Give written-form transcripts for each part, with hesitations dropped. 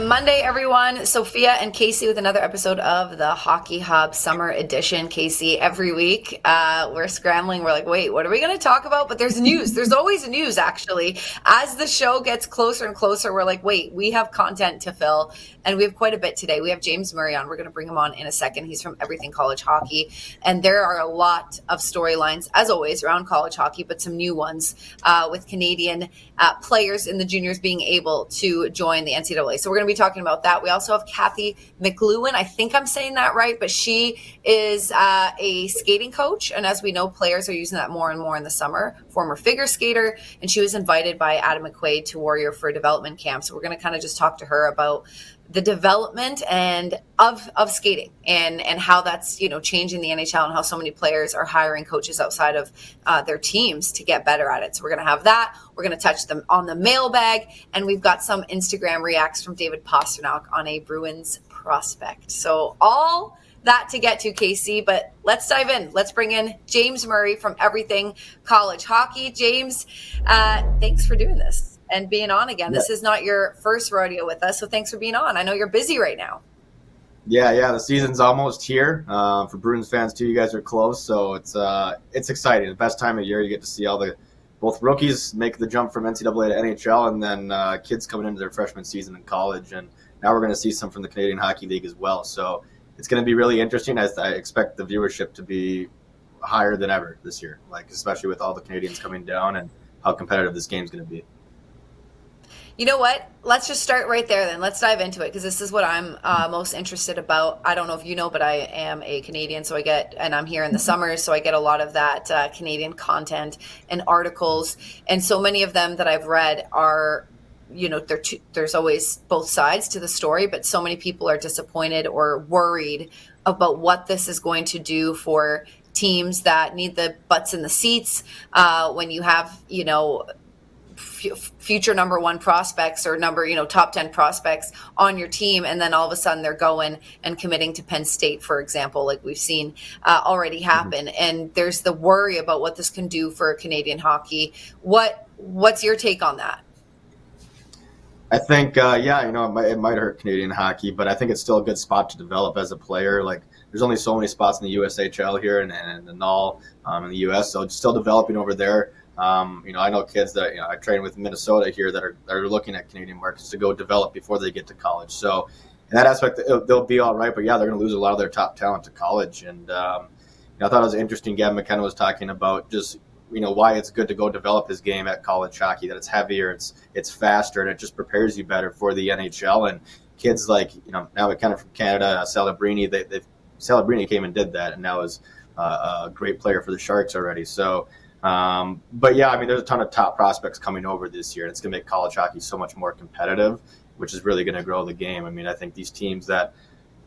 Monday, everyone. Sophia and Kasey with another episode of the Hockey Hub Summer Edition. Kasey, every week we're scrambling. We're like, wait, what are we going to talk about? But there's news. There's always news, actually. As the show gets closer and closer, we're like, wait, we have content to fill. And we have quite a bit today. We have James Murray on. We're going to bring him on in a second. He's from Everything College Hockey. And there are a lot of storylines, as always, around college hockey, but some new ones with Canadian players in the juniors being able to join the NCAA. So we're going to be talking about that. We also have Kathy McLlwain. I think I'm saying that right, but she is a skating coach. And as we know, players are using that more and more in the summer. Former figure skater. And she was invited by Adam McQuaid to Warrior for a development camp. So we're going to kind of just talk to her about the development and of skating and how that's, changing the NHL and how so many players are hiring coaches outside of their teams to get better at it. So we're going to have that. We're going to touch them on the mailbag, and we've got some Instagram reacts from David Pasternak on a Bruins prospect. So all that to get to, Kasey, but let's dive in. Let's bring in James Murray from Everything College Hockey. James, thanks for doing this and being on again. This is not your first rodeo with us, so thanks for being on. I know you're busy right now. Yeah, the season's almost here. For Bruins fans too, you guys are close, so it's exciting. The best time of year. You get to see both rookies make the jump from NCAA to NHL, and then kids coming into their freshman season in college. And now we're going to see some from the Canadian Hockey League as well. So it's going to be really interesting. I expect the viewership to be higher than ever this year, especially with all the Canadians coming down and how competitive this game's going to be. You know what? Let's just start right there then. Let's dive into it because this is what I'm most interested about. I don't know if you know, but I am a Canadian, and I'm here in the summers, so I get a lot of that Canadian content and articles. And so many of them that I've read are, there's always both sides to the story, but so many people are disappointed or worried about what this is going to do for teams that need the butts in the seats when you have, future number one prospects or top 10 prospects on your team, and then all of a sudden they're going and committing to Penn State, for example, like we've seen already happen. Mm-hmm. And there's the worry about what this can do for Canadian hockey. What's your take on that? I think, it might hurt Canadian hockey, but I think it's still a good spot to develop as a player. There's only so many spots in the USHL here and the NAL in the US, so it's still developing over there. I know kids that I train with in Minnesota here that are looking at Canadian markets to go develop before they get to college. So in that aspect, they'll be all right. But yeah, they're going to lose a lot of their top talent to college. And I thought it was interesting. Gavin McKenna was talking about just why it's good to go develop his game at college hockey. That it's heavier, it's faster, and it just prepares you better for the NHL. And kids now McKenna from Canada, Celebrini, Celebrini came and did that, and now is a great player for the Sharks already. So. But yeah, there's a ton of top prospects coming over this year. It's going to make college hockey so much more competitive, which is really going to grow the game. I think these teams that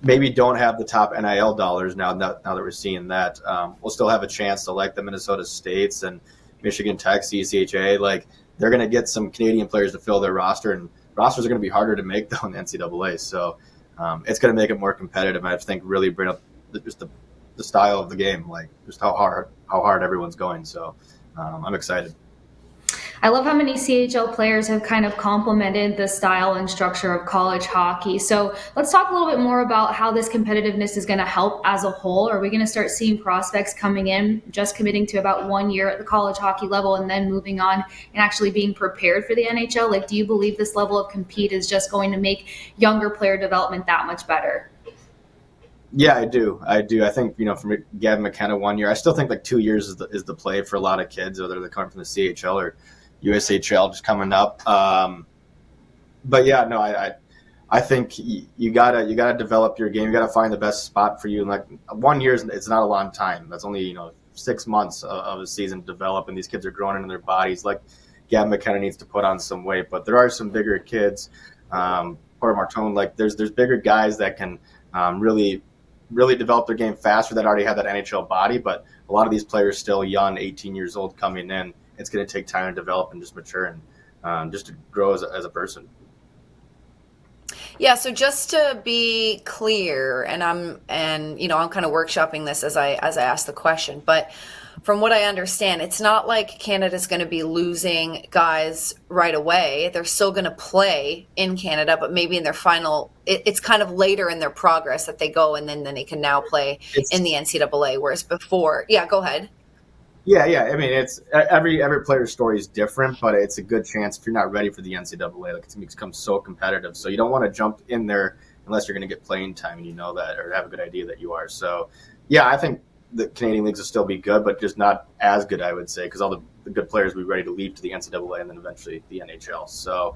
maybe don't have the top NIL dollars now that we're seeing that, will still have a chance to, like the Minnesota States and Michigan Tech, CCHA. They're going to get some Canadian players to fill their roster, and rosters are going to be harder to make though in the NCAA. So it's going to make it more competitive, and I think really bring up just the style of the game, just how hard everyone's going. So I'm excited. I love how many CHL players have kind of complemented the style and structure of college hockey. So let's talk a little bit more about how this competitiveness is going to help as a whole. Are we going to start seeing prospects coming in, just committing to about 1 year at the college hockey level and then moving on and actually being prepared for the NHL? Do you believe this level of compete is just going to make younger player development that much better? Yeah, I do. I think, from Gavin McKenna 1 year, I still think 2 years is the play for a lot of kids, whether they're coming from the CHL or USHL just coming up. But yeah, no, I think you gotta develop your game. You gotta find the best spot for you. And 1 year it's not a long time. That's only 6 months of a season to develop, and these kids are growing into their bodies. Gavin McKenna needs to put on some weight, but there are some bigger kids. Porter Martone, there's bigger guys that can really develop their game faster that already have that NHL body, but a lot of these players still young, 18 years old coming in. It's going to take time to develop and just mature and just to grow as a person. Yeah, so just to be clear, and I'm kind of workshopping this as I ask the question, but from what I understand, it's not like Canada's going to be losing guys right away. They're still going to play in Canada, but maybe in their final, it's kind of later in their progress that they go, and then they can now play in the NCAA. Whereas before, yeah, go ahead. Yeah. I mean, it's every player's story is different, but it's a good chance if you're not ready for the NCAA. Like, it's going to become so competitive, so you don't want to jump in there unless you're going to get playing time, and you know that, or have a good idea that you are. So, yeah, I think the Canadian leagues will still be good, but just not as good, I would say, because all the good players will be ready to leave to the NCAA and then eventually the NHL. So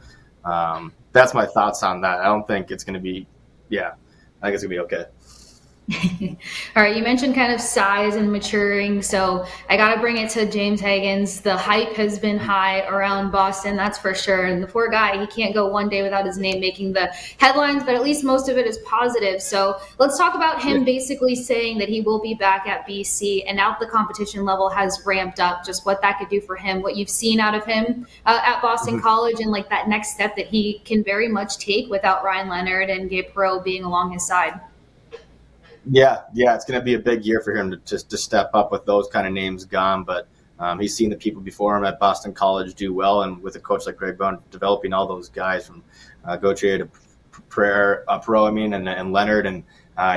that's my thoughts on that. I don't think it's going to be, I think it's going to be okay. All right, you mentioned kind of size and maturing, so I got to bring it to James Hagens. The hype has been high around Boston, that's for sure. And the poor guy, he can't go one day without his name making the headlines, but at least most of it is positive. So let's talk about him basically saying that he will be back at BC, and now the competition level has ramped up, just what that could do for him, what you've seen out of him at Boston College, and like that next step that he can very much take without Ryan Leonard and Gabe Perreault being along his side. Yeah, it's going to be a big year for him to step up with those kind of names gone. But he's seen the people before him at Boston College do well, and with a coach like Greg Brown developing all those guys from Gauthier to Perreault, and Leonard, and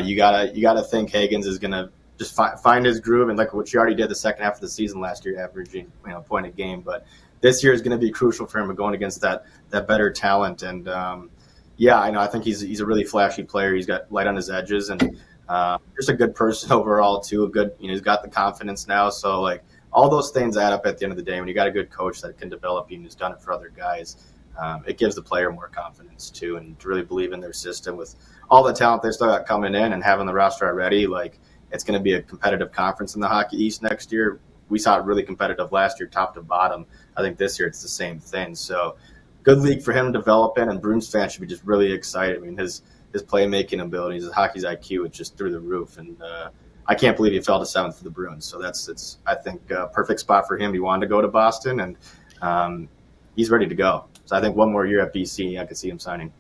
you gotta think Hagens is going to just find his groove, and like what she already did the second half of the season last year, averaging a point a game. But this year is going to be crucial for him going against that better talent. And I think he's a really flashy player. He's got light on his edges, and just a good person overall too. He's got the confidence now. So like all those things add up at the end of the day. When you got a good coach that can develop you and who's done it for other guys, it gives the player more confidence too, and to really believe in their system with all the talent they still got coming in and having the roster already. Like, it's going to be a competitive conference in the Hockey East next year. We saw it really competitive last year, top to bottom. I think this year it's the same thing. So good league for him to develop in, and Bruins fans should be just really excited. I mean, his playmaking abilities, his hockey's IQ is just through the roof, and I can't believe he fell to 7th for the Bruins. So it's I think a perfect spot for him. He wanted to go to Boston, and he's ready to go. So I think one more year at BC, I could see him signing.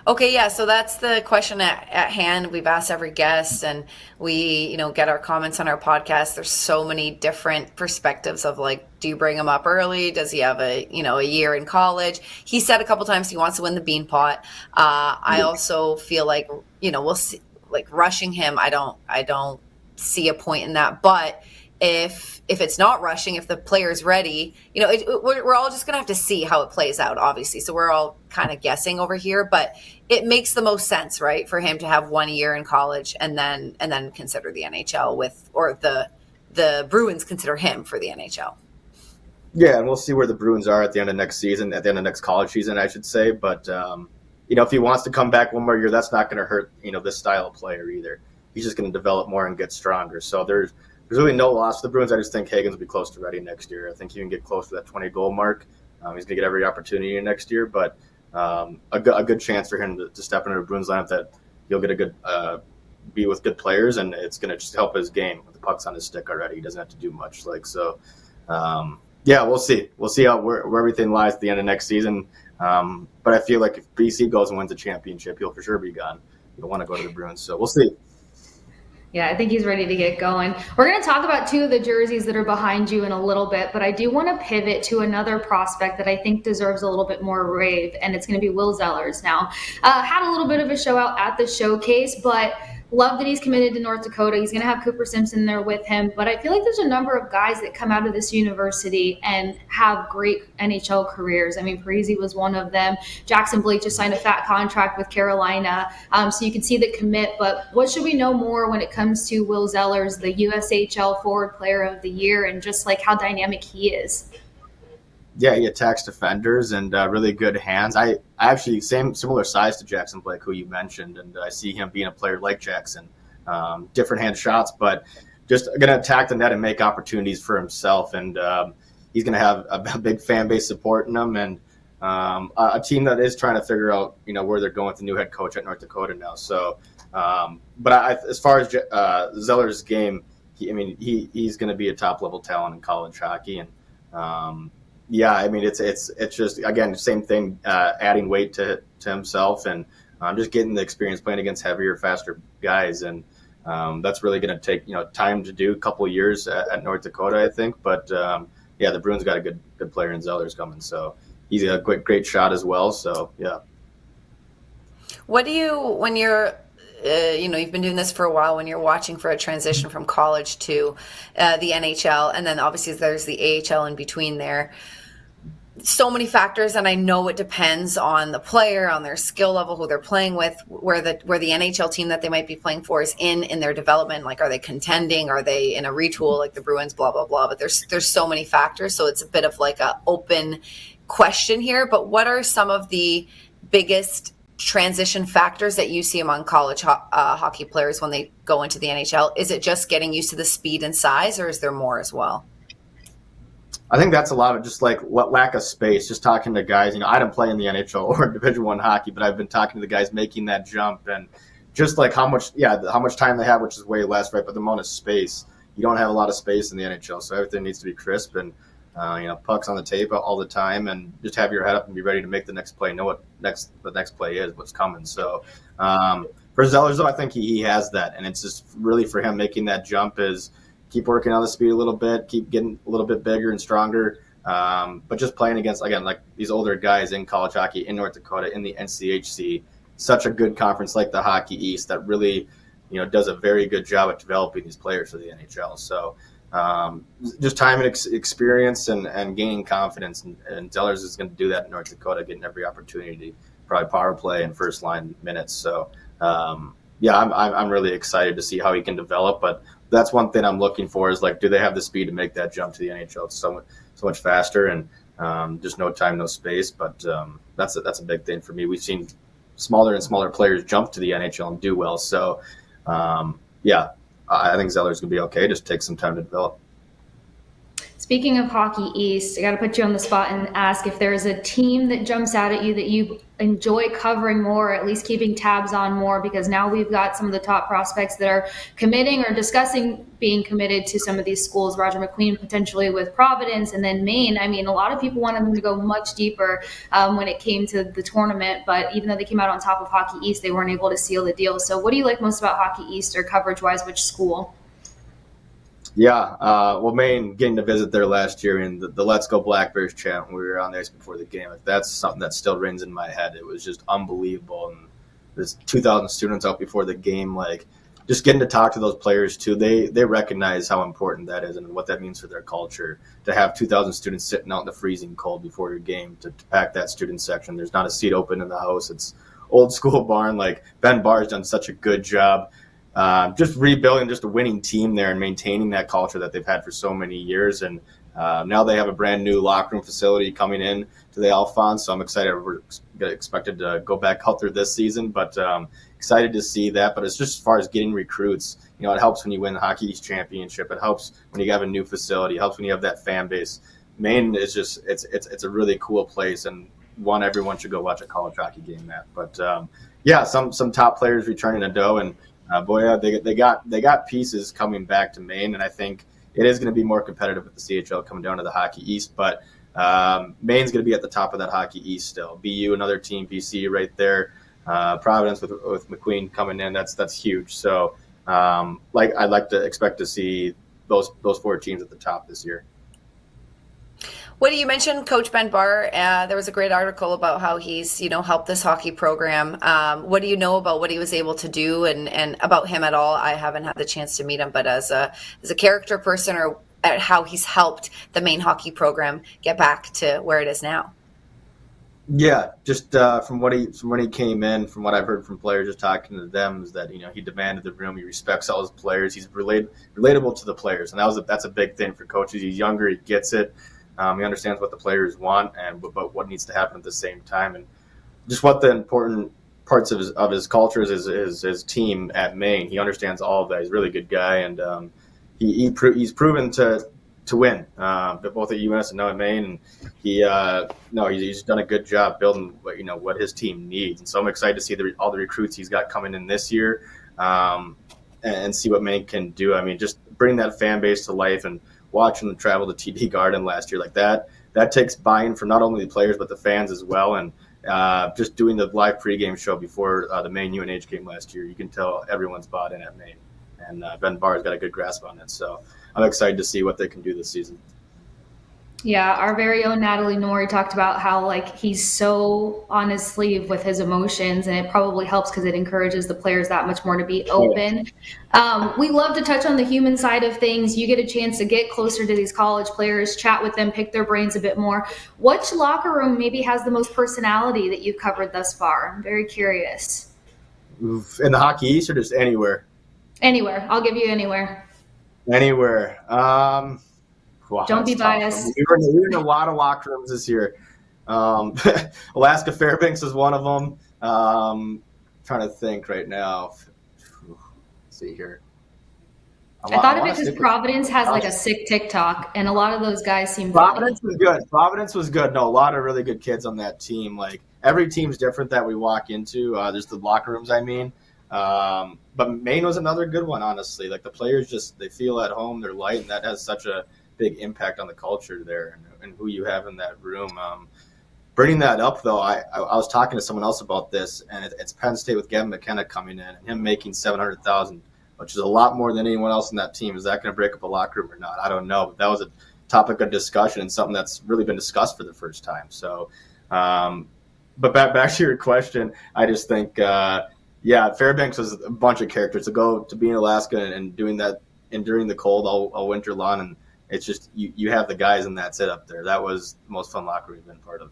Okay, yeah, so that's the question at hand. We've asked every guest, and we, get our comments on our podcast. There's so many different perspectives of, like, do you bring him up early? Does he have a year in college? He said a couple times he wants to win the Bean Pot. I also feel like, we'll see, like, rushing him. I don't see a point in that. But if it's not rushing, if the player's ready, we're all just going to have to see how it plays out, obviously. So we're all kind of guessing over here, but it makes the most sense, right, for him to have 1 year in college and then consider the NHL or the Bruins consider him for the NHL. Yeah, and we'll see where the Bruins are at the end of next season, at the end of next college season, I should say. But, if he wants to come back one more year, that's not going to hurt, this style of player either. He's just going to develop more and get stronger. So there's really no loss to the Bruins. I just think Hagens will be close to ready next year. I think he can get close to that 20-goal mark. He's going to get every opportunity next year, but a good chance for him to step into a Bruins lineup that he'll get a good be with good players, and it's going to just help his game. With the puck's on his stick already, he doesn't have to do much. We'll see. We'll see where everything lies at the end of next season. But I feel like if BC goes and wins a championship, he'll for sure be gone. He'll want to go to the Bruins, so we'll see. Yeah, I think he's ready to get going. We're going to talk about two of the jerseys that are behind you in a little bit, but I do want to pivot to another prospect that I think deserves a little bit more rave, and it's going to be Will Zellers. Now, had a little bit of a show out at the showcase, but love that he's committed to North Dakota. He's going to have Cooper Simpson there with him, but I feel like there's a number of guys that come out of this university and have great NHL careers. I mean, Parisi was one of them. Jackson Blake just signed a fat contract with Carolina, so you can see the commit. But what should we know more when it comes to Will Zellers, the USHL Forward Player of the Year, and just like how dynamic he is? Yeah, he attacks defenders and really good hands. I actually similar size to Jackson Blake, who you mentioned, and I see him being a player like Jackson. Different hand shots, but just going to attack the net and make opportunities for himself. And he's going to have a big fan base supporting him, and a team that is trying to figure out where they're going with the new head coach at North Dakota now. So, as far as Zeller's game, he's going to be a top level talent in college hockey, and Yeah, I mean, it's just, again, same thing, adding weight to himself, and just getting the experience playing against heavier, faster guys, and that's really going to take time to do, a couple of years at North Dakota, I think. But yeah, the Bruins got a good player in Zellers coming, so he's a great shot as well. So yeah. What do you, when you're, you've been doing this for a while, when you're watching for a transition from college to the NHL, and then obviously there's the AHL in between there, so many factors, and I know it depends on the player, on their skill level, who they're playing with, where the NHL team that they might be playing for is in their development. Like, are they contending? Are they in a retool like the Bruins? Blah blah blah. But there's so many factors, so it's a bit of like a open question here. But what are some of the biggest transition factors that you see among college hockey players when they go into the NHL? Is it just getting used to the speed and size, or is there more as well? I think that's a lot of just like what lack of space. Just talking to guys, I don't play in the NHL or Division I hockey, but I've been talking to the guys making that jump, and just like how much time they have, which is way less, right? But the amount of space, you don't have a lot of space in the NHL, so everything needs to be crisp and pucks on the tape all the time, and just have your head up and be ready to make the next play. Know what the next play is, what's coming. So for Zellers, though, I think he has that, and it's just really for him making that jump is keep working on the speed a little bit, keep getting a little bit bigger and stronger, but just playing against, again, like these older guys in college hockey in North Dakota in the NCHC, such a good conference like the Hockey East that really does a very good job at developing these players for the NHL. So just time and experience and gaining confidence, and Zellers is going to do that in North Dakota, getting every opportunity, probably power play and first line minutes. So yeah, I'm really excited to see how he can develop, but that's one thing I'm looking for is, like, do they have the speed to make that jump to the NHL? It's so much faster, and just no time, no space. But that's a big thing for me. We've seen smaller and smaller players jump to the NHL and do well. So yeah, I think Zeller's gonna be okay. Just take some time to develop. Speaking of Hockey East, I got to put you on the spot and ask if there's a team that jumps out at you that you enjoy covering more, or at least keeping tabs on more, because now we've got some of the top prospects that are committing or discussing being committed to some of these schools. Roger McQueen potentially with Providence, and then Maine. I mean, a lot of people wanted them to go much deeper when it came to the tournament, but even though they came out on top of Hockey East, they weren't able to seal the deal. So what do you like most about Hockey East, or coverage-wise, which school? Yeah, well, Maine, getting to visit there last year, and the Let's Go Blackbears chant when we were on the ice before the game, that's something that still rings in my head. It was just unbelievable. And there's 2,000 students out before the game, like, just getting to talk to those players too. They recognize how important that is and what that means for their culture, to have 2,000 students sitting out in the freezing cold before your game to pack that student section. There's not a seat open in the house. It's old school barn. Like, Ben Barr's done such a good job just rebuilding just a winning team there and maintaining that culture that they've had for so many years. And now they have a brand new locker room facility coming in to the Alphonse. So I'm excited. We're expected to go back out there this season, but excited to see that. But it's just as far as getting recruits, it helps when you win the Hockey East Championship. It helps when you have a new facility. It helps when you have that fan base. Maine is just, it's a really cool place, and one everyone should go watch a college hockey game at. But yeah, some top players returning to Doe, and they got pieces coming back to Maine, and I think it is going to be more competitive with the CHL coming down to the Hockey East. But Maine's going to be at the top of that Hockey East still. BU, another team, BC right there. Providence with McQueen coming in, that's huge. So I'd like to expect to see those four teams at the top this year. What do you mention, Coach Ben Barr? There was a great article about how he's, helped this hockey program. What do you know about what he was able to do, and about him at all? I haven't had the chance to meet him, but as a character person, or at how he's helped the Maine hockey program get back to where it is now. Yeah, just from when he came in, from what I've heard from players, just talking to them, is that he demanded the room. He respects all his players. He's relatable to the players, and that's a big thing for coaches. He's younger, he gets it. He understands what the players want, but what needs to happen at the same time, and just what the important parts of his culture is his team at Maine. He understands all of that. He's a really good guy, and he's proven to win, both at UMass and now at Maine. And he's done a good job building what his team needs. And so I'm excited to see all the recruits he's got coming in this year, and see what Maine can do. I mean, just bring that fan base to life and watching them travel to TD Garden last year, like that takes buy-in from not only the players but the fans as well. And just doing the live pregame show before the Maine UNH game last year, you can tell everyone's bought in at Maine, and Ben Barr's got a good grasp on it. So I'm excited to see what they can do this season. Yeah, our very own Natalie Nori talked about how like he's so on his sleeve with his emotions, and it probably helps because it encourages the players that much more to be open. We love to touch on the human side of things. You get a chance to get closer to these college players, chat with them, pick their brains a bit more. Which locker room maybe has the most personality that you've covered thus far? I'm very curious. In the Hockey East or just anywhere? Anywhere. I'll give you anywhere. Anywhere. Wow, don't be biased. We were in a lot of locker rooms this year. Alaska Fairbanks is one of them. Trying to think right now. Let's see here. I thought of it because Providence has like a sick TikTok, and a lot of those guys seem Providence was good. Providence was good. No, a lot of really good kids on that team. Like every team's different that we walk into. There's the locker rooms, I mean. But Maine was another good one, honestly. Like the players they feel at home, they're light, and that has such a big impact on the culture there and who you have in that room. Bringing that up, though, I was talking to someone else about this, and it's Penn State with Gavin McKenna coming in and him making $700,000, which is a lot more than anyone else in that team. Is that going to break up a locker room or not? I don't know, but that was a topic of discussion and something that's really been discussed for the first time. So, but back to your question, I just think, Fairbanks was a bunch of characters to go to be in Alaska and doing that and during the cold all winter long, and it's just you have the guys and that's it up there. That was the most fun locker we've been part of.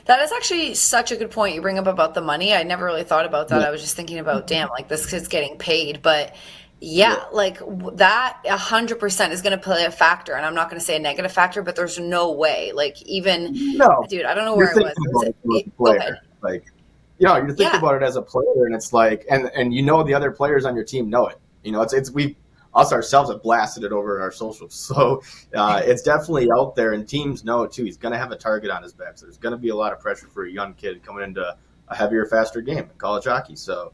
That is actually such a good point you bring up about the money. I never really thought about that. I was just thinking about, damn, like this kid's getting paid. But like that 100% is going to play a factor. And I'm not going to say a negative factor, but there's no way. Like even, dude, I don't know where it was. Go ahead. Like, you think about it as a player, and it's like, and the other players on your team know it. Us ourselves have blasted it over our socials. So it's definitely out there, and teams know it too. He's going to have a target on his back. So there's going to be a lot of pressure for a young kid coming into a heavier, faster game in college hockey. So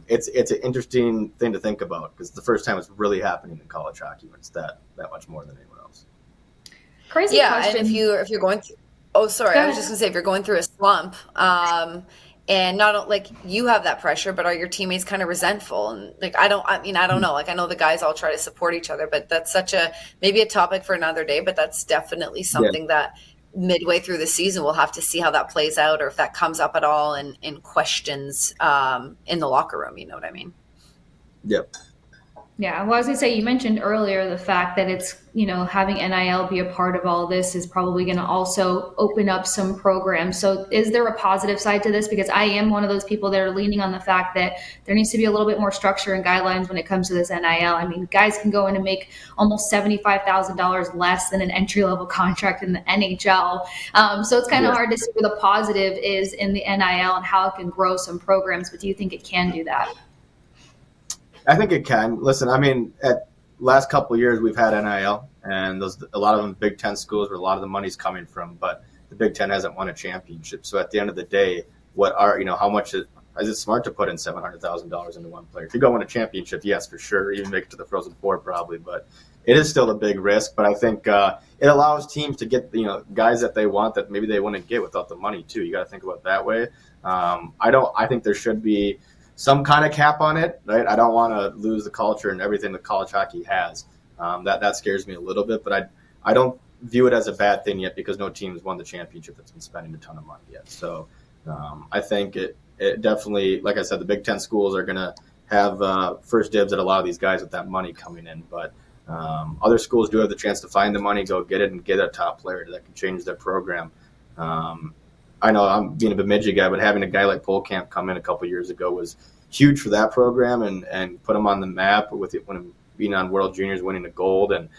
it's an interesting thing to think about because it's the first time it's really happening in college hockey when it's that much more than anyone else. Crazy question. And if you're going through, I was just going to say, if you're going through a slump, and not like you have that pressure, but are your teammates kind of resentful? And like, I don't know. Like, I know the guys all try to support each other, but that's maybe a topic for another day, but that's definitely something that midway through the season, we'll have to see how that plays out or if that comes up at all in questions in the locker room. You know what I mean? Yep. Yeah, well, I was going to say, you mentioned earlier the fact that it's, having NIL be a part of all this is probably going to also open up some programs. So is there a positive side to this? Because I am one of those people that are leaning on the fact that there needs to be a little bit more structure and guidelines when it comes to this NIL. I mean, guys can go in and make almost $75,000 less than an entry-level contract in the NHL. So it's kind of hard to see where the positive is in the NIL and how it can grow some programs. But do you think it can do that? I think it can. Listen, I mean, at last couple of years we've had NIL, and a lot of them Big Ten schools where a lot of the money's coming from, but the Big Ten hasn't won a championship. So at the end of the day, how much is it smart to put in $700,000 into one player? If you go win a championship, yes, for sure, even make it to the Frozen Four probably, but it is still a big risk. But I think it allows teams to get guys that they want that maybe they wouldn't get without the money too. You got to think about it that way. I think there should be some kind of cap on it, right? I don't want to lose the culture and everything that college hockey has. That scares me a little bit, but I don't view it as a bad thing yet because no team has won the championship that's been spending a ton of money yet. So I think it definitely, like I said, the Big Ten schools are going to have first dibs at a lot of these guys with that money coming in. But other schools do have the chance to find the money, go get it, and get a top player that can change their program. I know I'm being a Bemidji guy, but having a guy like Polkamp come in a couple years ago was huge for that program and put him on the map with it when being on World Juniors, winning the gold, and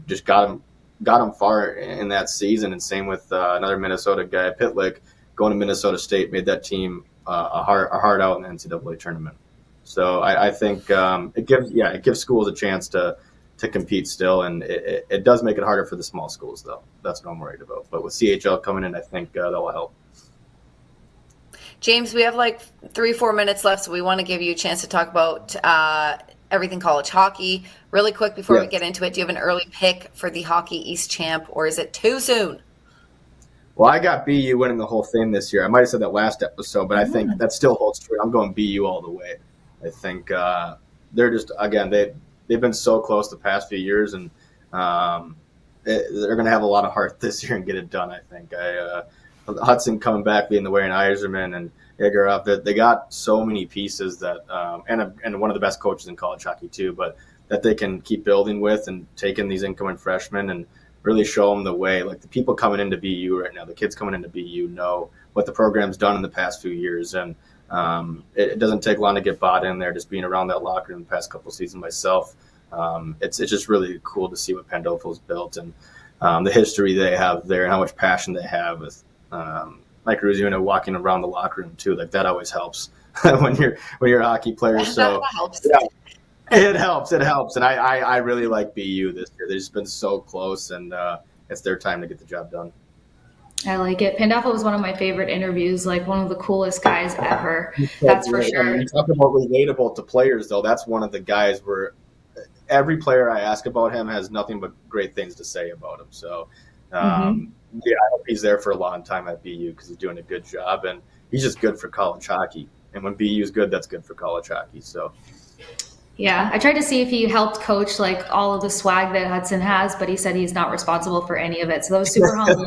just got him far in that season. And same with another Minnesota guy, Pitlick, going to Minnesota State, made that team a hard out in the NCAA tournament. So I think it gives schools a chance to compete still, and it does make it harder for the small schools, though. That's what I'm worried about. But with CHL coming in, I think that will help. James, we have like 3-4 minutes left, so we want to give you a chance to talk about Everything College Hockey. Really quick before we Yes. get into it, do you have an early pick for the Hockey East champ, or is it too soon? Well, I got BU winning the whole thing this year. I might have said that last episode, but I think that still holds true. I'm going BU all the way. I think they're just, again, they've been so close the past few years, and they're going to have a lot of heart this year and get it done, I think. Hudson coming back, being the way, and Iserman and Egorov, they got so many pieces that, and one of the best coaches in college hockey too, but that they can keep building with and taking these incoming freshmen and really show them the way. Like the people coming into BU right now, the kids coming into BU know what the program's done in the past few years, and it doesn't take long to get bought in there. Just being around that locker room the past couple of seasons myself, it's just really cool to see what Pandolfo's built and the history they have there and how much passion they have with Mike Ruzio walking around the locker room too. Like that always helps when you're a hockey player. So That helps. yeah. It helps, and I really like BU this year. They've just been so close, and it's their time to get the job done. I like it. Pandolfo was one of my favorite interviews, like one of the coolest guys ever. That's for sure. And you talk about relatable to players, though. That's one of the guys where every player I ask about him has nothing but great things to say about him. So, yeah, I hope he's there for a long time at BU because he's doing a good job, and he's just good for college hockey. And when BU is good, that's good for college hockey. So. Yeah, I tried to see if he helped coach like all of the swag that Hudson has, but he said he's not responsible for any of it. So that was super humble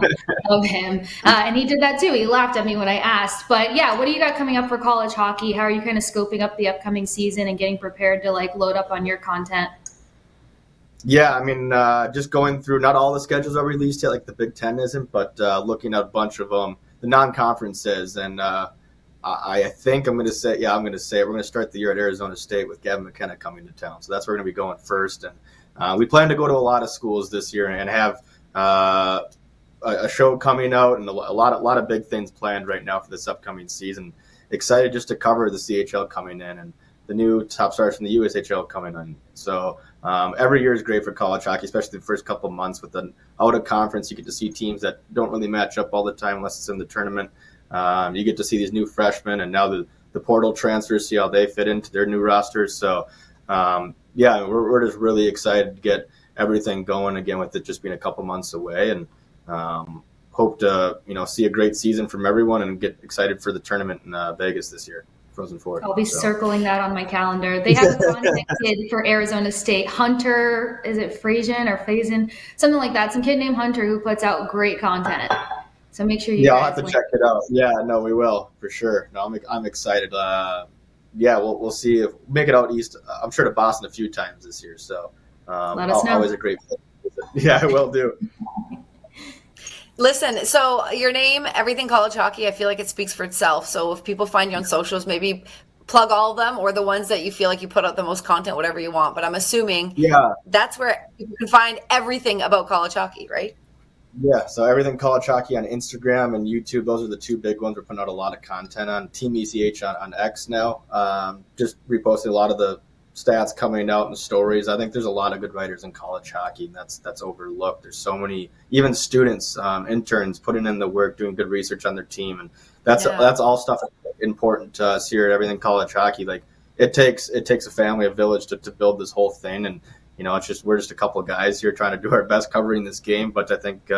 of him. And he did that too. He laughed at me when I asked. But yeah, what do you got coming up for college hockey? How are you kind of scoping up the upcoming season and getting prepared to like load up on your content? Yeah, I mean, just going through, not all the schedules are released yet, like the Big Ten isn't, but looking at a bunch of them, the non-conferences, and I think I'm going to say we're going to start the year at Arizona State with Gavin McKenna coming to town. So that's where we're going to be going first. And we plan to go to a lot of schools this year and have a show coming out and a lot of big things planned right now for this upcoming season. Excited just to cover the CHL coming in and the new top stars from the USHL coming in. So every year is great for college hockey, especially the first couple of months with an out of conference. You get to see teams that don't really match up all the time unless it's in the tournament. You get to see these new freshmen, and now the portal transfers, see how they fit into their new rosters. So, yeah, we're just really excited to get everything going again with it just being a couple months away, and hope to see a great season from everyone and get excited for the tournament in Vegas this year, Frozen Four. I'll be circling that on my calendar. They have a content kid for Arizona State, Hunter. Is it Fazen? Something like that. Some kid named Hunter who puts out great content. So make sure you I'll have to check it out. Yeah, no, we will for sure. No, I'm excited. We'll see if make it out east. I'm sure to Boston a few times this year. So let us know. Always a great place. Yeah, I will do. Listen, so your name, Everything College Hockey, I feel like it speaks for itself. So if people find you on socials, maybe plug all of them or the ones that you feel like you put out the most content, whatever you want. But I'm assuming that's where you can find everything about college hockey, right? Yeah, so Everything College Hockey on Instagram and YouTube. Those are the two big ones we're putting out a lot of content on. Team ECH on X now. Just reposting a lot of the stats coming out and stories. I think there's a lot of good writers in college hockey, and that's overlooked. There's so many, even students, interns putting in the work, doing good research on their team, and that's all stuff important to us here at Everything College Hockey. Like it takes a family, a village to build this whole thing, and we're just a couple of guys here trying to do our best covering this game. But I think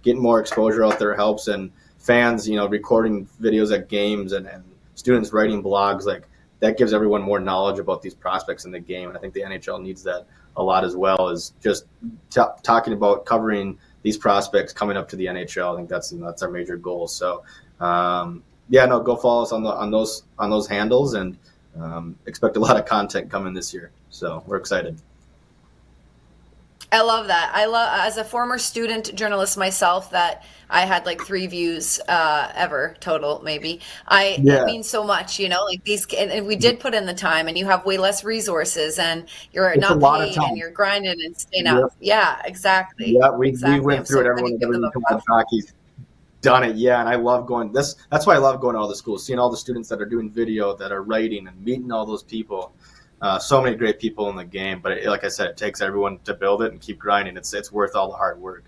getting more exposure out there helps, and fans, recording videos at games and students writing blogs, like that gives everyone more knowledge about these prospects in the game. And I think the NHL needs that a lot as well, as just talking about covering these prospects coming up to the NHL. I think that's our major goal. So go follow us on those handles, and expect a lot of content coming this year. So we're excited. I love that. As a former student journalist myself, that I had like 3 views ever total, maybe. It means so much, like these, and we did put in the time, and you have way less resources, and you're not paid, and you're grinding and staying up. Yeah, exactly. Yeah, we went through it. Everyone hockey's done it. Yeah, and I love going. That's why I love going to all the schools, seeing all the students that are doing video, that are writing, and meeting all those people. So many great people in the game, but like I said, it takes everyone to build it and keep grinding. It's worth all the hard work.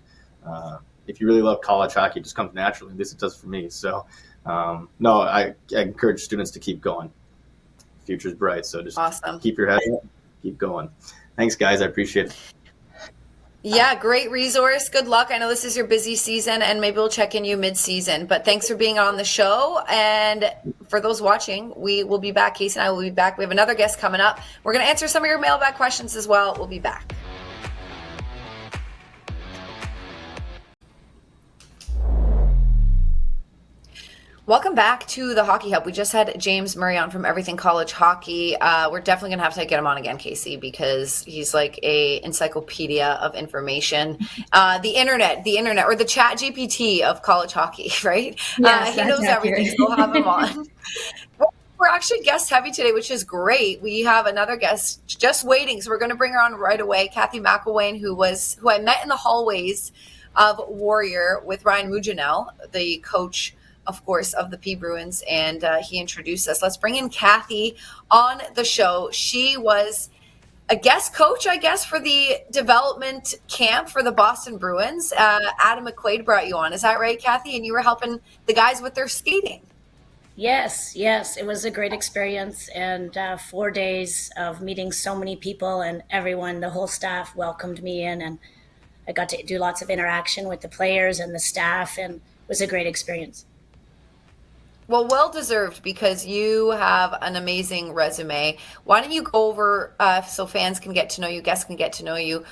If you really love college hockey, it just comes naturally. At least it does for me. So, I encourage students to keep going. The future's bright, so just keep your head up. keep going. Thanks, guys. I appreciate it. Yeah, great resource. Good luck. I know this is your busy season, and maybe we'll check in you mid-season. But thanks for being on the show. And for those watching, we will be back. Kasey and I will be back. We have another guest coming up. We're going to answer some of your mailbag questions as well. We'll be back. Welcome back to the Hockey Hub. We just had James Murray on from Everything College Hockey. We're definitely going to have to get him on again, Kasey, because he's like a encyclopedia of information. The internet, or the chat GPT of college hockey, right? Yes, he knows everything, so we'll have him on. We're actually guest heavy today, which is great. We have another guest just waiting, so we're going to bring her on right away. Kathy McLlwain, who I met in the hallways of Warrior with Ryan Mujanel, the coach, of course, of the P Bruins, and he introduced us. Let's bring in Kathy on the show. She was a guest coach, I guess, for the development camp for the Boston Bruins. Adam McQuaid brought you on. Is that right, Kathy? And you were helping the guys with their skating. Yes. It was a great experience, and 4 days of meeting so many people, and everyone, the whole staff welcomed me in, and I got to do lots of interaction with the players and the staff, and it was a great experience. Well deserved, because you have an amazing resume. Why don't you go over, so fans can get to know you, guests can get to know you,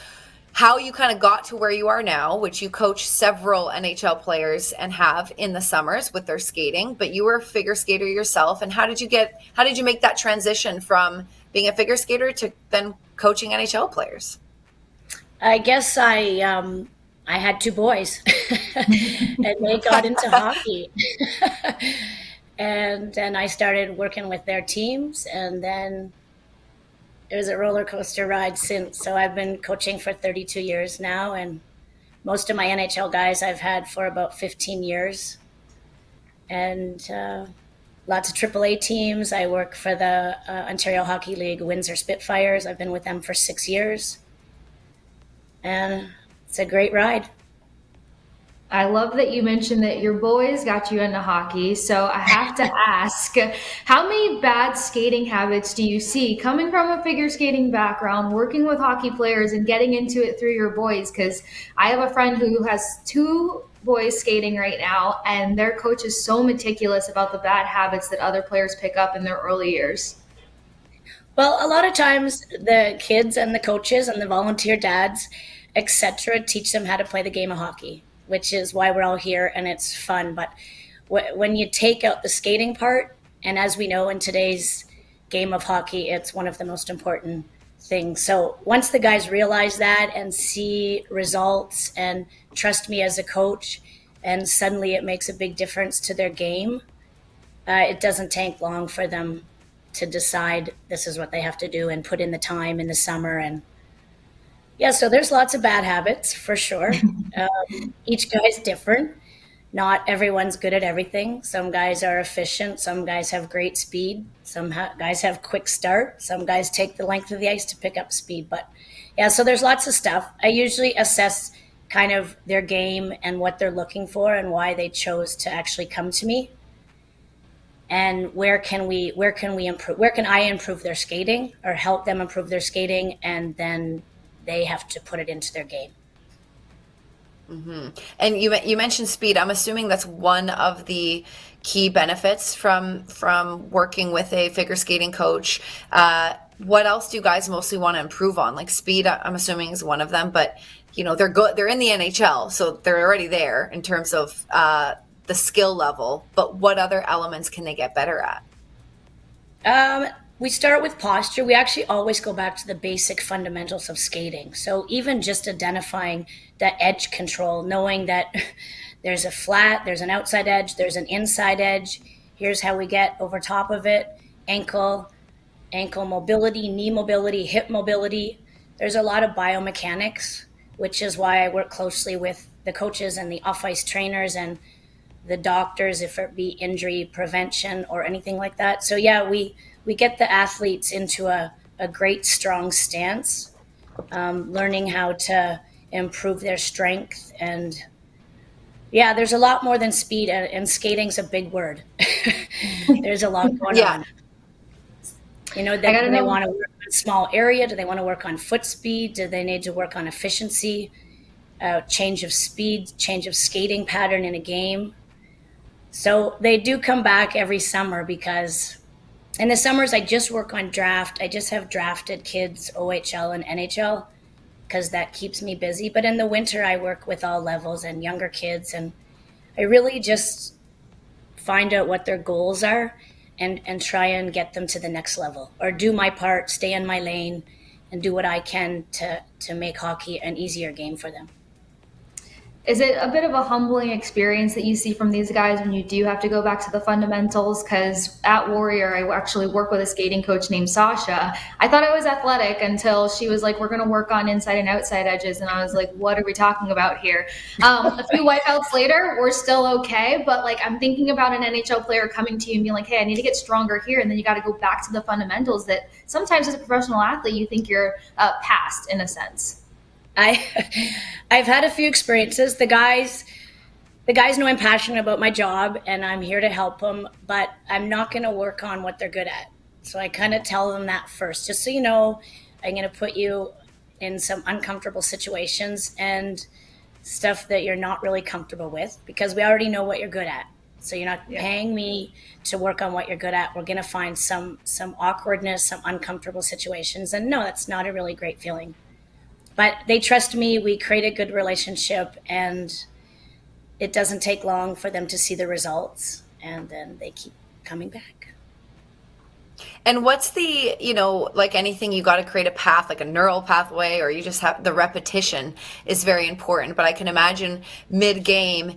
how you kind of got to where you are now, which you coach several NHL players and have in the summers with their skating, but you were a figure skater yourself. And how did you make that transition from being a figure skater to then coaching NHL players? I guess I had two boys and they got into hockey. And then I started working with their teams, and then it was a roller coaster ride since. So I've been coaching for 32 years now, and most of my NHL guys I've had for about 15 years. And lots of AAA teams. I work for the Ontario Hockey League Windsor Spitfires. I've been with them for 6 years. And it's a great ride. I love that you mentioned that your boys got you into hockey. So I have to ask, how many bad skating habits do you see coming from a figure skating background, working with hockey players and getting into it through your boys? Because I have a friend who has two boys skating right now, and their coach is so meticulous about the bad habits that other players pick up in their early years. Well, a lot of times the kids and the coaches and the volunteer dads, etc., teach them how to play the game of hockey, which is why we're all here, and it's fun. But when you take out the skating part, and as we know in today's game of hockey, it's one of the most important things. So once the guys realize that and see results and trust me as a coach, and suddenly it makes a big difference to their game, it doesn't take long for them to decide this is what they have to do and put in the time in the summer. And yeah, so there's lots of bad habits for sure. Each guy's different. Not everyone's good at everything. Some guys are efficient. Some guys have great speed. Some guys have quick start. Some guys take the length of the ice to pick up speed. But yeah, so there's lots of stuff. I usually assess kind of their game and what they're looking for and why they chose to actually come to me. And where can we improve? Where can I improve their skating or help them improve their skating? And then they have to put it into their game. Mm-hmm. And you mentioned speed. I'm assuming that's one of the key benefits from working with a figure skating coach. What else do you guys mostly want to improve on? Like speed, I'm assuming is one of them, but they're good. They're in the NHL, so they're already there in terms of the skill level. But what other elements can they get better at? We start with posture. We actually always go back to the basic fundamentals of skating. So even just identifying the edge control, knowing that there's a flat, there's an outside edge, there's an inside edge. Here's how we get over top of it. Ankle mobility, knee mobility, hip mobility. There's a lot of biomechanics, which is why I work closely with the coaches and the off-ice trainers and the doctors, if it be injury prevention or anything like that. So yeah, we get the athletes into a great, strong stance, learning how to improve their strength. And yeah, there's a lot more than speed, and skating's a big word. There's a lot going on. They want to work on small area? Do they want to work on foot speed? Do they need to work on efficiency, change of speed, change of skating pattern in a game? So they do come back every summer because in the summers I just work on draft. I just have drafted kids, OHL and NHL, because that keeps me busy. But in the winter I work with all levels and younger kids, and I really just find out what their goals are and try and get them to the next level, or do my part, stay in my lane, and do what I can to make hockey an easier game for them. Is it a bit of a humbling experience that you see from these guys when you do have to go back to the fundamentals? Because at Warrior, I actually work with a skating coach named Sasha. I thought I was athletic until she was like, we're going to work on inside and outside edges. And I was like, what are we talking about here? A few wipeouts later, we're still okay. But like, I'm thinking about an NHL player coming to you and being like, hey, I need to get stronger here. And then you got to go back to the fundamentals that sometimes as a professional athlete, you think you're past in a sense. I've had a few experiences. The guys know I'm passionate about my job and I'm here to help them, but I'm not going to work on what they're good at. So I kind of tell them that first, just so you know, I'm going to put you in some uncomfortable situations and stuff that you're not really comfortable with, because we already know what you're good at. So you're not paying me to work on what you're good at. We're going to find some awkwardness, some uncomfortable situations. And no, that's not a really great feeling. But they trust me, we create a good relationship, and it doesn't take long for them to see the results, and then they keep coming back. And what's the, like anything, you got to create a path, like a neural pathway, or you just have the repetition is very important. But I can imagine mid-game,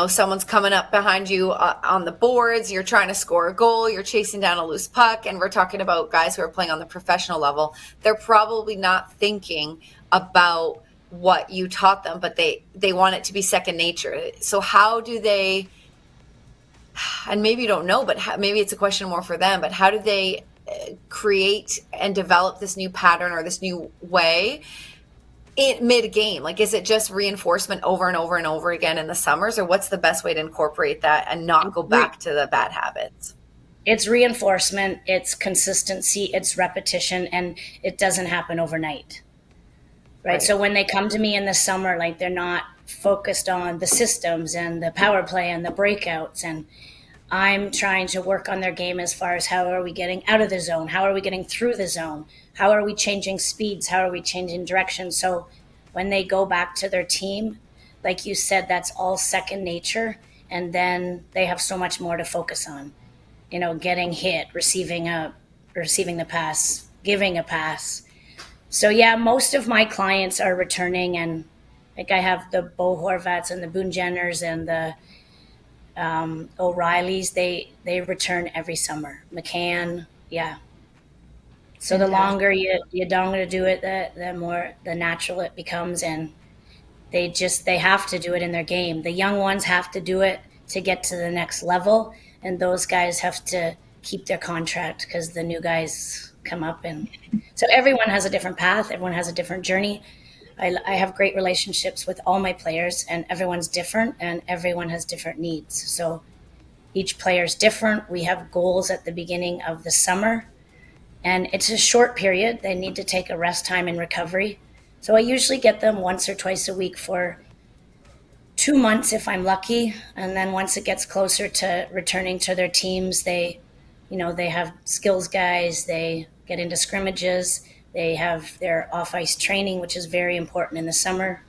someone's coming up behind you on the boards, you're trying to score a goal, you're chasing down a loose puck, and we're talking about guys who are playing on the professional level. They're probably not thinking about what you taught them, but they want it to be second nature. So how do they, and maybe you don't know, but maybe it's a question more for them, but how do they create and develop this new pattern or this new way in mid-game? Like, is it just reinforcement over and over and over again in the summers, or what's the best way to incorporate that and not go back to the bad habits? It's reinforcement, it's consistency, it's repetition, and it doesn't happen overnight. Right. So when they come to me in the summer, like, they're not focused on the systems and the power play and the breakouts. And I'm trying to work on their game as far as how are we getting out of the zone? How are we getting through the zone? How are we changing speeds? How are we changing direction? So when they go back to their team, like you said, that's all second nature. And then they have so much more to focus on, getting hit, receiving the pass, giving a pass. So yeah, most of my clients are returning, and like I have the Bo Horvats and the Boone Jenners and the O'Reillys. They return every summer. McCann, yeah. So the longer you don't do it, the more the natural it becomes, and they have to do it in their game. The young ones have to do it to get to the next level, and those guys have to keep their contract because the new guys come up. And so everyone has a different path, everyone has a different journey. I have great relationships with all my players, and everyone's different and everyone has different needs. So each player is different. We have goals at the beginning of the summer, and it's a short period. They need to take a rest time and recovery. So I usually get them once or twice a week for 2 months if I'm lucky. And then once it gets closer to returning to their teams, they have skills guys, they get into scrimmages, they have their off-ice training, which is very important in the summer.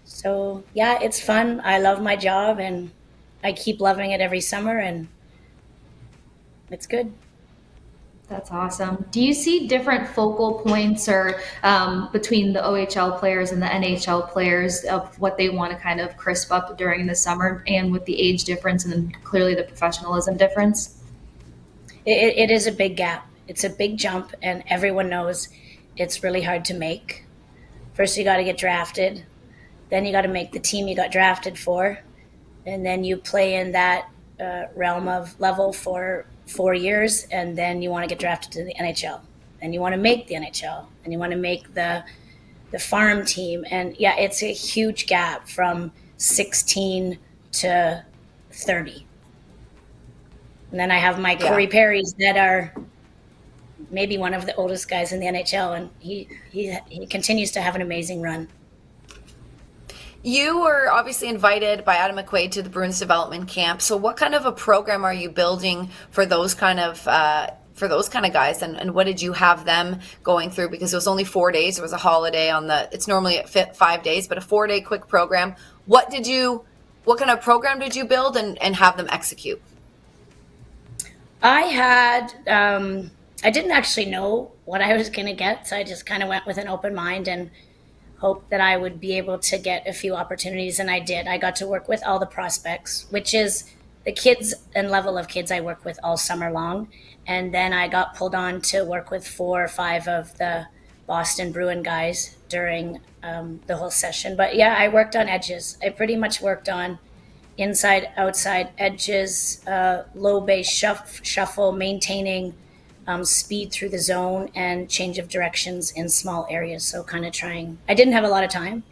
So yeah, it's fun. I love my job, and I keep loving it every summer, and it's good. That's awesome. Do you see different focal points or between the OHL players and the NHL players of what they want to kind of crisp up during the summer, and with the age difference and then clearly the professionalism difference? It is a big gap. It's a big jump, and everyone knows it's really hard to make. First, you got to get drafted. Then you got to make the team you got drafted for. And then you play in that realm of level for 4 years, and then you want to get drafted to the NHL. And you want to make the NHL, and you want to make the farm team. And yeah, it's a huge gap from 16 to 30. And then I have my Corey Perrys that are maybe one of the oldest guys in the NHL, and he continues to have an amazing run. You were obviously invited by Adam McQuaid to the Bruins Development Camp. So what kind of a program are you building for those kind of guys, and what did you have them going through? Because it was only 4 days. It was a holiday it's normally at 5 days, but a 4-day quick program. What kind of program did you build and have them execute? I didn't actually know what I was going to get, so I just kind of went with an open mind and hoped that I would be able to get a few opportunities, and I did. I got to work with all the prospects, which is the kids and level of kids I work with all summer long. And then I got pulled on to work with 4 or 5 of the Boston Bruin guys during the whole session. But yeah, I worked on edges. I pretty much worked on inside, outside edges, low base shuffle, maintaining speed through the zone and change of directions in small areas. So kind of trying. I didn't have a lot of time,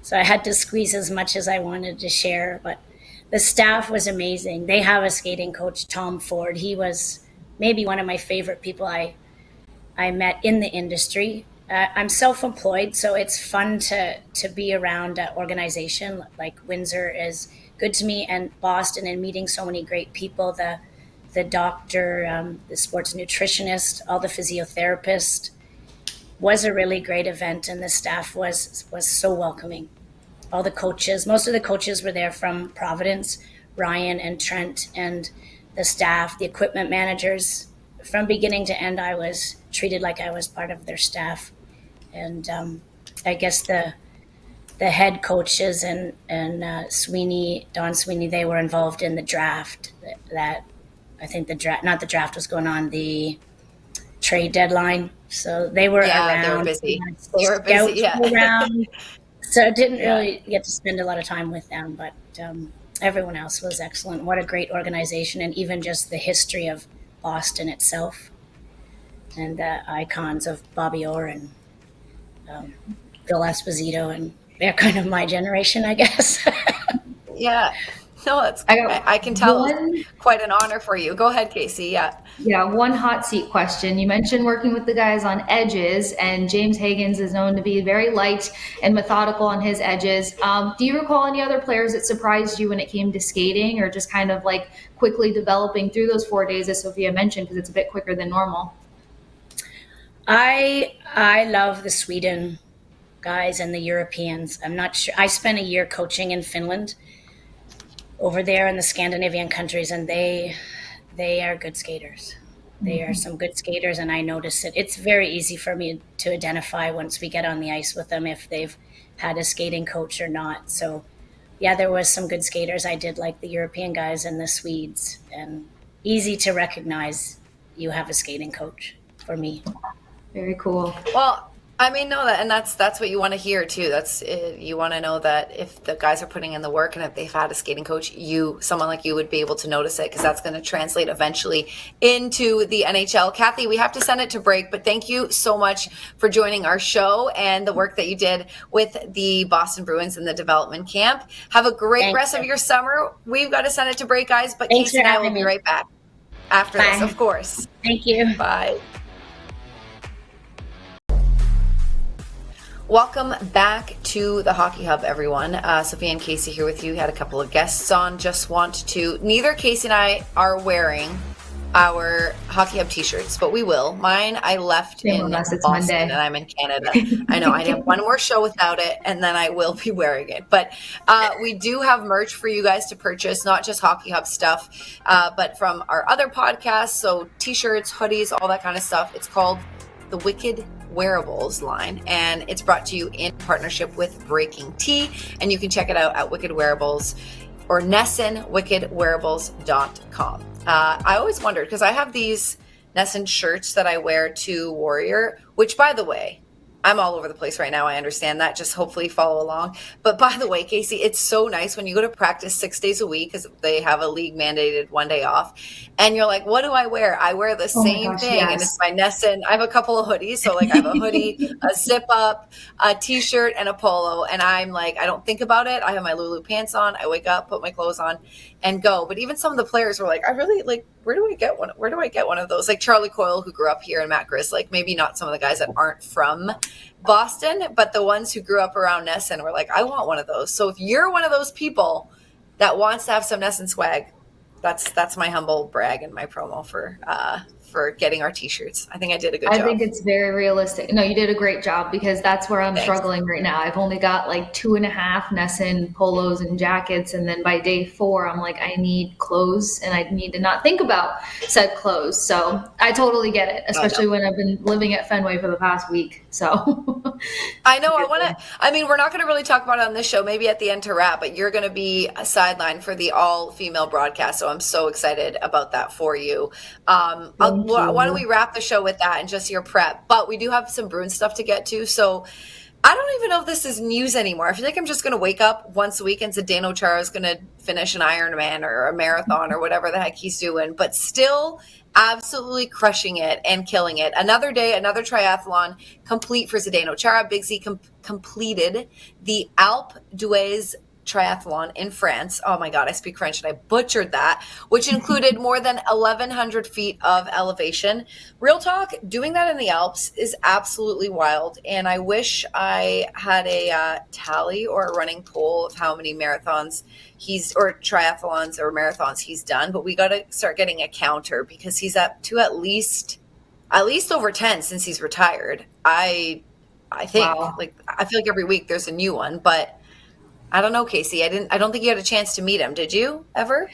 so I had to squeeze as much as I wanted to share. But the staff was amazing. They have a skating coach, Tom Ford. He was maybe one of my favorite people I met in the industry. I'm self-employed, so it's fun to be around an organization like Windsor is good to me, and Boston, and meeting so many great people. The doctor, the sports nutritionist, all the physiotherapists, was a really great event, and the staff was so welcoming. All the coaches, most of the coaches were there from Providence, Ryan and Trent, and the staff, the equipment managers. From beginning to end, I was treated like I was part of their staff. And I guess the head coaches and Don Sweeney, they were involved in the draft. That I think the draft was going on, the trade deadline. So they were around. They were busy. Around. So I didn't really get to spend a lot of time with them, but everyone else was excellent. What a great organization, and even just the history of Boston itself, and the icons of Bobby Orr and Phil Esposito, and they're kind of my generation, I guess. Yeah. No, I can tell it's quite an honor for you. Go ahead, Kasey. Yeah. Yeah, one hot seat question. You mentioned working with the guys on edges, and James Hagens is known to be very light and methodical on his edges. Do you recall any other players that surprised you when it came to skating, or just kind of like quickly developing through those 4 days, as Sophia mentioned, because it's a bit quicker than normal? I love the Sweden guys and the Europeans. I'm not sure. I spent a year coaching in Finland, over there in the Scandinavian countries, and they are good skaters. They are some good skaters, and I notice it. It's very easy for me to identify once we get on the ice with them if they've had a skating coach or not. So yeah, there was some good skaters. I did like the European guys and the Swedes, and easy to recognize you have a skating coach for me. Very cool. Well, I mean, no, and that's what you want to hear too. You want to know that if the guys are putting in the work, and if they've had a skating coach, someone like you would be able to notice it, because that's going to translate eventually into the NHL. Kathy, we have to send it to break, but thank you so much for joining our show and the work that you did with the Boston Bruins in the development camp. Have a great rest of your summer. We've got to send it to break, guys, but Kasey and I will be right back after this, of course. Thank you. Bye. Welcome back to the Hockey Hub, everyone. Sophia and Kasey here with you. We had a couple of guests on. Neither Kasey and I are wearing our Hockey Hub t-shirts, but we will. Mine I left in Boston, and I'm in Canada. I know, I have one more show without it, and then I will be wearing it. But we do have merch for you guys to purchase, not just Hockey Hub stuff, but from our other podcasts. So t-shirts, hoodies, all that kind of stuff. It's called the Wicked Wearables line, and it's brought to you in partnership with Breaking Tea, and you can check it out at Wicked Wearables or NessonWickedWearables.com. I always wondered, because I have these Nesson shirts that I wear to Warrior, which, by the way, I'm all over the place right now. I understand that. Just hopefully follow along. But by the way, Kasey, it's so nice when you go to practice 6 days a week because they have a league mandated 1 day off. And you're like, what do I wear? I wear the same thing. Yes. And it's my Nesson. I have a couple of hoodies. So like I have a hoodie, a zip up, a t-shirt, and a polo. And I'm like, I don't think about it. I have my Lulu pants on. I wake up, put my clothes on and go. But even some of the players were like, I really like, where do I get one? Where do I get one of those? Like Charlie Coyle, who grew up here, and Matt Gris, like maybe not some of the guys that aren't from Boston, but the ones who grew up around Nesson were like, I want one of those. So if you're one of those people that wants to have some Nesson swag, that's my humble brag and my promo for getting our t-shirts. I think I did a good job. I think it's very realistic. No, you did a great job because that's where I'm struggling right now. I've only got like 2.5 Nesson polos and jackets. And then by day 4, I'm like, I need clothes and I need to not think about said clothes. So I totally get it, especially when I've been living at Fenway for the past week. So I know we're not going to really talk about it on this show, maybe at the end to wrap, but you're going to be a sideline for the all female broadcast. So I'm so excited about that for you. Why don't we wrap the show with that and just your prep? But we do have some Bruins stuff to get to. So I don't even know if this is news anymore. I feel like I'm just going to wake up once a week and Zdeno Chara is going to finish an Ironman or a marathon or whatever the heck he's doing, but still absolutely crushing it and killing it. Another day, another triathlon complete for Zdeno Chara. Big Z completed the Alpe d'Huez triathlon in France. Oh my God, I speak French and I butchered that, which included more than 1,100 feet of elevation. Real talk, doing that in the Alps is absolutely wild. And I wish I had a tally or a running poll of how many marathons triathlons or marathons he's done. But we got to start getting a counter because he's up to at least over 10 since he's retired. I think I feel like every week there's a new one, but I don't know, Kasey. I don't think you had a chance to meet him. Did you ever?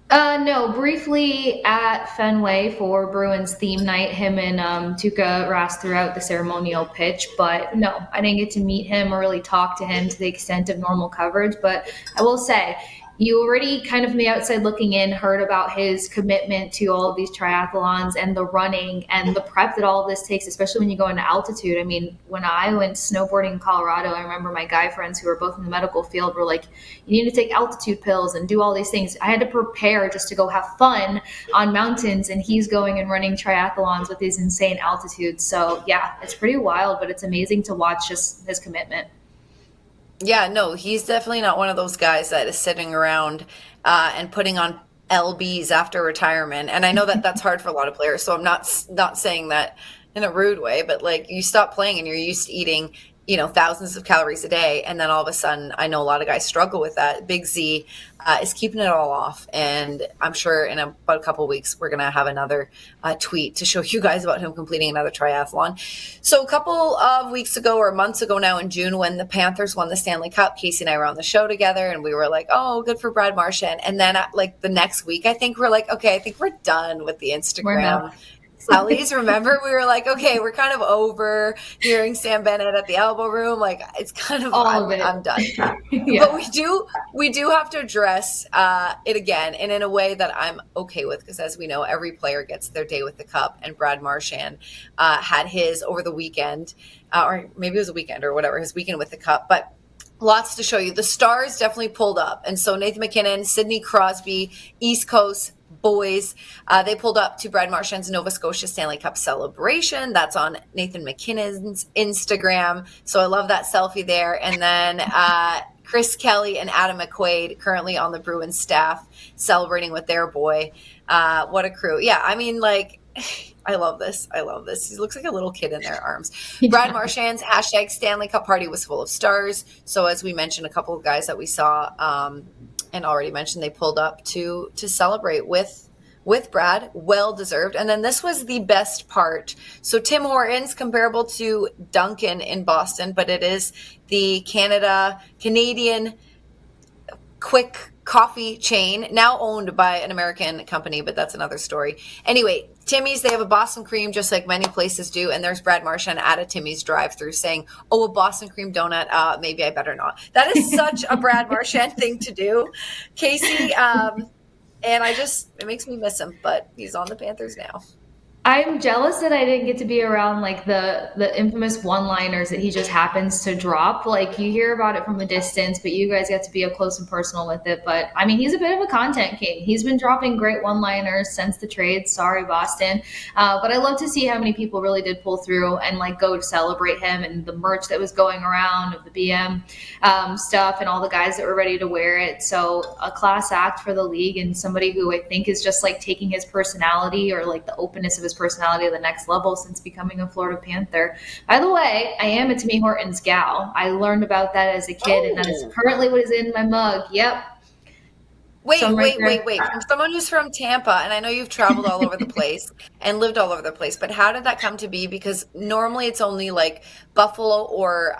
No, briefly at Fenway for Bruins theme night, him and Tuukka Rask throughout the ceremonial pitch. But no, I didn't get to meet him or really talk to him to the extent of normal coverage. But I will say, you already kind of from the outside looking in heard about his commitment to all of these triathlons and the running and the prep that all of this takes, especially when you go into altitude. I mean, when I went snowboarding in Colorado, I remember my guy friends who were both in the medical field were like, you need to take altitude pills and do all these things. I had to prepare just to go have fun on mountains, and he's going and running triathlons with these insane altitudes. So yeah, it's pretty wild, but it's amazing to watch just his commitment. Yeah, no, he's definitely not one of those guys that is sitting around and putting on LBs after retirement. And I know that that's hard for a lot of players, so I'm not saying that in a rude way, but like you stop playing and you're used to eating, thousands of calories a day. And then all of a sudden, I know a lot of guys struggle with that. Big Z is keeping it all off. And I'm sure in about a couple of weeks, we're going to have another tweet to show you guys about him completing another triathlon. So a couple of weeks ago or months ago now in June, when the Panthers won the Stanley Cup, Kasey and I were on the show together and we were like, oh, good for Brad Marchand. And then like the next week, I think we're like, okay, I think we're done with the Instagram. Sally's, remember we were like, okay, we're kind of over hearing Sam Bennett at the Elbow Room. Like it's kind of, I'm done. Yeah. But we do have to address it again, and in a way that I'm okay with, because as we know, every player gets their day with the cup, and Brad Marchand had his over the weekend, or maybe it was a weekend or whatever, his weekend with the cup, but lots to show you. The Stars definitely pulled up, and so Nathan MacKinnon, Sidney Crosby, East Coast boys, they pulled up to Brad Marchand's Nova Scotia Stanley Cup celebration. That's on Nathan MacKinnon's Instagram. So I love that selfie there. And then Chris Kelly and Adam McQuaid, currently on the Bruins staff, celebrating with their boy. What a crew. Yeah, I mean, like, I love this. He looks like a little kid in their arms. Yeah. Brad Marchand's hashtag Stanley Cup party was full of stars. So as we mentioned, a couple of guys that we saw and already mentioned, they pulled up to celebrate with Brad. Well deserved. And then this was the best part. So Tim Hortons, comparable to Dunkin' in Boston, but it is the Canadian quick coffee chain, now owned by an American company, but that's another story. Anyway, Timmy's, they have a Boston cream just like many places do, and there's Brad Marchand at a Timmy's drive-thru saying, oh, a Boston cream donut, maybe I better not. That is such a Brad Marchand thing to do, Kasey, and it makes me miss him, but he's on the Panthers now. I'm jealous that I didn't get to be around like the infamous one-liners that he just happens to drop. Like you hear about it from a distance, but you guys get to be up close and personal with it. But I mean, he's a bit of a content king. He's been dropping great one-liners since the trade. Sorry, Boston. But I love to see how many people really did pull through and like go to celebrate him, and the merch that was going around of the BM stuff and all the guys that were ready to wear it. So a class act for the league, and somebody who I think is just like taking his personality or like the openness of his personality to the next level since becoming a Florida Panther. By the way, I am a Timmy Hortons gal. I learned about that as a kid, and that is currently what is in my mug. Yep. Wait. From someone who's from Tampa, and I know you've traveled all over the place and lived all over the place, but how did that come to be? Because normally it's only like Buffalo or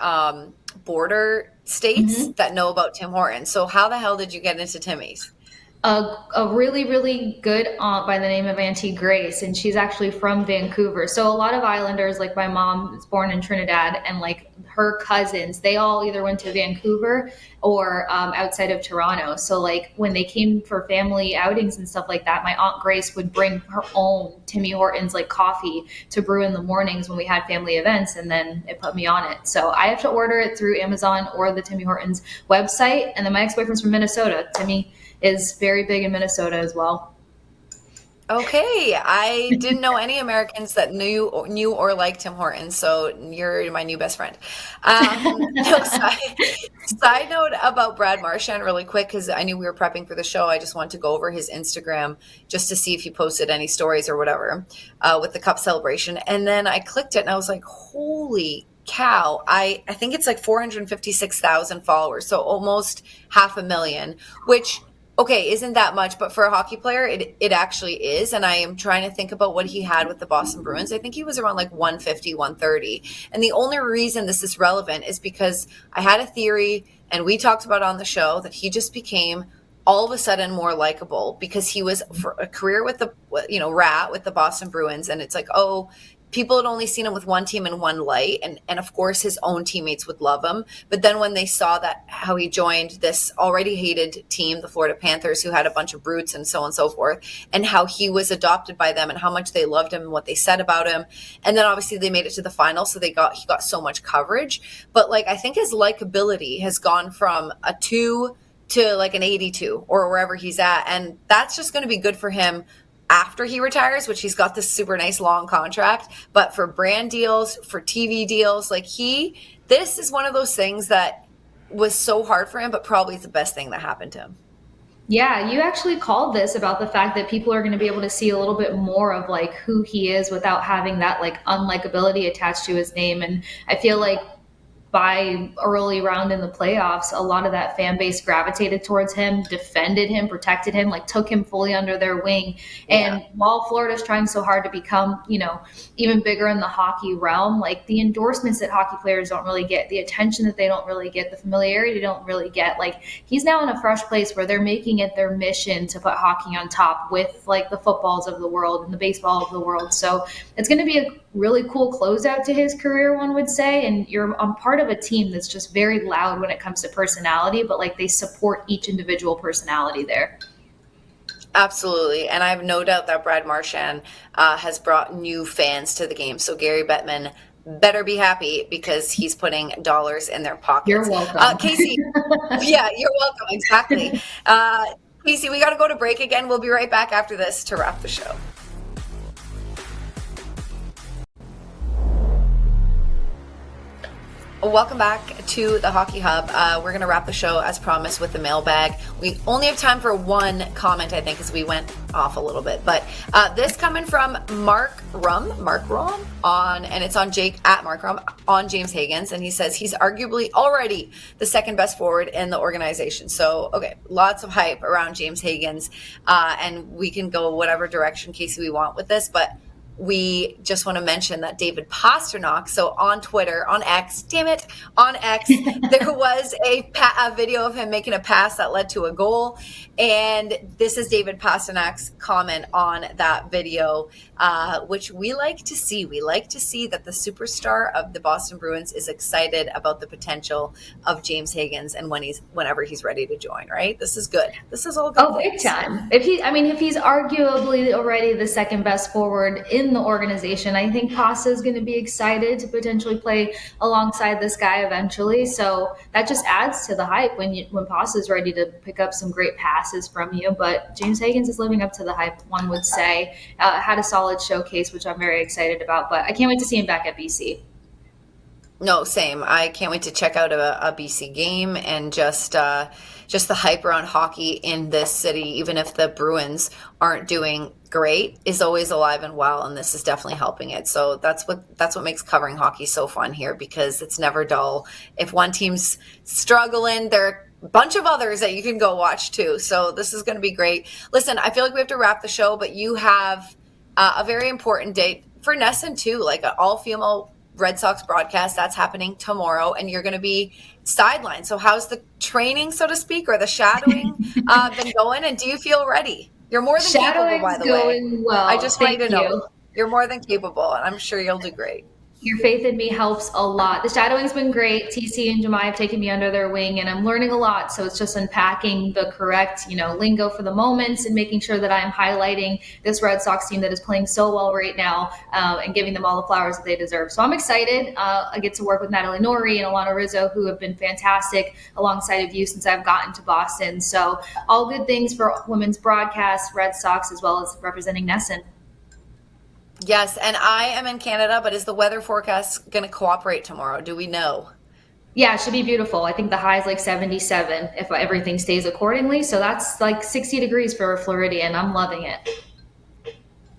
border states that know about Tim Hortons. So how the hell did you get into Timmy's? A really, really good aunt by the name of Auntie Grace, and she's actually from Vancouver. So a lot of Islanders, like my mom is born in Trinidad, and like her cousins, they all either went to Vancouver or outside of Toronto. So like when they came for family outings and stuff like that, my Aunt Grace would bring her own Timmy Hortons like coffee to brew in the mornings when we had family events, and then it put me on it. So I have to order it through Amazon or the Timmy Hortons website. And then my ex-boyfriend's from Minnesota. Timmy is very big in Minnesota as well. Okay, I didn't know any Americans that knew or liked Tim Hortons, so you're my new best friend. Side note about Brad Marchand really quick, because I knew we were prepping for the show. I just wanted to go over his Instagram just to see if he posted any stories or whatever with the cup celebration. And then I clicked it and I was like, holy cow. I think it's like 456,000 followers, so almost 500,000, which okay, isn't that much, but for a hockey player, it actually is. And I am trying to think about what he had with the Boston Bruins. I think he was around like 150, 130. And the only reason this is relevant is because I had a theory, and we talked about on the show, that he just became all of a sudden more likable because he was for a career with the, rat with the Boston Bruins. And it's like, oh, people had only seen him with one team in one light, and of course his own teammates would love him. But then when they saw that how he joined this already hated team, the Florida Panthers, who had a bunch of brutes and so on and so forth, and how he was adopted by them and how much they loved him and what they said about him. And then obviously they made it to the final, so he got so much coverage. But like I think his likability has gone from a 2 to like an 82 or wherever he's at, and that's just going to be good for him after he retires, which he's got this super nice long contract, but for brand deals, for TV deals, like this is one of those things that was so hard for him, but probably the best thing that happened to him. Yeah, you actually called this about the fact that people are going to be able to see a little bit more of like who he is without having that like unlikability attached to his name. And I feel like by early round in the playoffs, a lot of that fan base gravitated towards him, defended him, protected him, like took him fully under their wing. And while Florida's trying so hard to become, even bigger in the hockey realm, like the endorsements that hockey players don't really get, the attention that they don't really get, the familiarity they don't really get, like he's now in a fresh place where they're making it their mission to put hockey on top with like the footballs of the world and the baseball of the world. So it's going to be a really cool closeout to his career, one would say. And I'm part of a team that's just very loud when it comes to personality, but like they support each individual personality there. Absolutely. And I have no doubt that Brad Marchand has brought new fans to the game. So Gary Bettman better be happy because he's putting dollars in their pockets. You're welcome. Kasey, yeah, you're welcome. Exactly. Kasey, we got to go to break again. We'll be right back after this to wrap the show. Welcome back to the Hockey Hub. We're going to wrap the show as promised with the mailbag. We only have time for one comment, I think, because we went off a little bit. But this coming from Mark Rum and it's on Mark Rum on James Hagens, and he says he's arguably already the second best forward in the organization. So, okay, lots of hype around James Hagens, and we can go whatever direction, Kasey, we want with this, but we just want to mention that David Pastrnak, so on Twitter, on X, there was a video of him making a pass that led to a goal. And this is David Pasternak's comment on that video, which we like to see. We like to see that the superstar of the Boston Bruins is excited about the potential of James Hagens and whenever he's ready to join, right? This is good. This is all good. Oh, big time. If he's arguably already the second best forward in in the organization. I think Pasa is going to be excited to potentially play alongside this guy eventually. So that just adds to the hype when Pasa is ready to pick up some great passes from you. But James Hagens is living up to the hype, one would say. Had a solid showcase, which I'm very excited about. But I can't wait to see him back at BC. No, same. I can't wait to check out a BC game, and just the hype around hockey in this city, even if the Bruins aren't doing great, is always alive and well, and this is definitely helping it. So that's what makes covering hockey so fun here, because it's never dull. If one team's struggling, there are a bunch of others that you can go watch too. So this is going to be great. Listen, I feel like we have to wrap the show, but you have a very important date for NESN too, like an all-female Red Sox broadcast that's happening tomorrow, and you're going to be sidelined. So how's the training, so to speak, or the shadowing been going, and do you feel ready? You're more than capable, by the way. Going well. I just want you to know you're more than capable, and I'm sure you'll do great. Your faith in me helps a lot. The shadowing's been great. TC and Jemai have taken me under their wing, and I'm learning a lot. So it's just unpacking the correct, lingo for the moments, and making sure that I'm highlighting this Red Sox team that is playing so well right now, and giving them all the flowers that they deserve. So I'm excited. I get to work with Natalie Nori and Alana Rizzo, who have been fantastic alongside of you since I've gotten to Boston. So all good things for women's broadcast, Red Sox, as well as representing NESN. Yes, and I am in Canada, but is the weather forecast going to cooperate tomorrow? Do we know? Yeah, it should be beautiful. I think the high is like 77 if everything stays accordingly. So that's like 60 degrees for a Floridian. I'm loving it.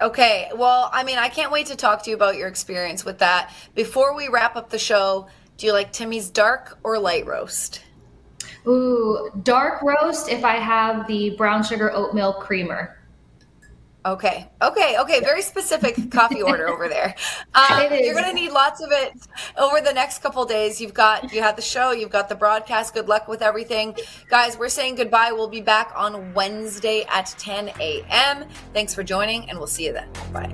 Okay, well, I can't wait to talk to you about your experience with that. Before we wrap up the show, do you like Timmy's dark or light roast? Ooh, dark roast if I have the brown sugar oat milk creamer. Okay. Very specific coffee order over there. You're going to need lots of it over the next couple of days. You had the show, you've got the broadcast. Good luck with everything. Guys, we're saying goodbye. We'll be back on Wednesday at 10 a.m. Thanks for joining, and we'll see you then. Bye.